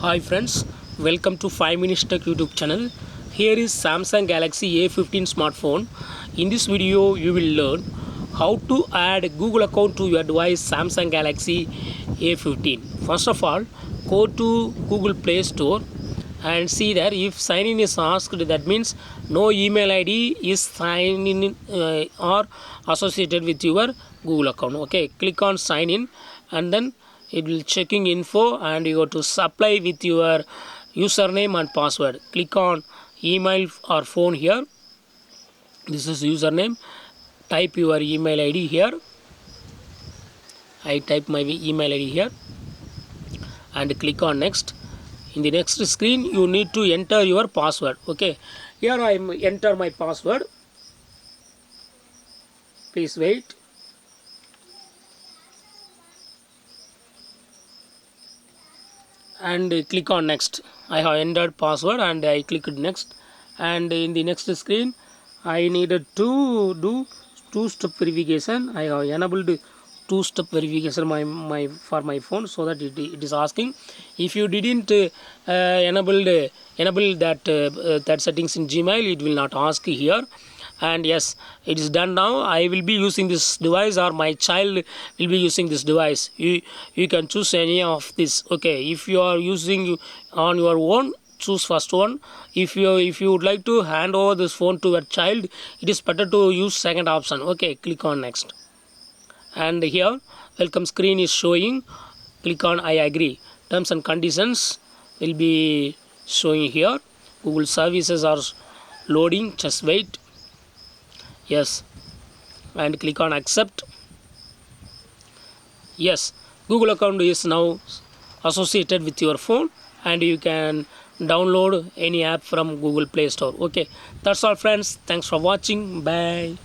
Hi friends, welcome to 5 Minutes Tech YouTube channel. Here is Samsung Galaxy A15 smartphone. In this video, you will learn how to add Google account to your device Samsung Galaxy A15. First of all, go to Google Play Store and see there if sign in is asked, that means no email ID is signed in or associated with your Google account. Okay, click on sign in and then it will checking info and you go to supply with your username and password. Click on email or phone here. This is username. Type your email ID here. I type my email ID here and click on next. In the next screen you need to enter your password. Okay, here I enter my password. Please wait. And click on next. I have entered password and I clicked next, and in the next screen I needed to do two-step verification. I have enabled two-step verification for my phone, so that it is asking. If you didn't enable that settings in Gmail, it will not ask here. And yes, it is done now. I will be using this device or my child will be using this device. You can choose any of this. Okay, if you are using on your own, choose first one. If you would like to hand over this phone to your child, it is better to use second option. Okay, click on next, and here welcome screen is showing. Click on I agree. Terms and conditions will be showing here. Google services are loading, just wait. Yes, and click on accept. Yes, Google account is now associated with your phone and you can download any app from Google Play Store. Okay, that's all friends. Thanks for watching. Bye.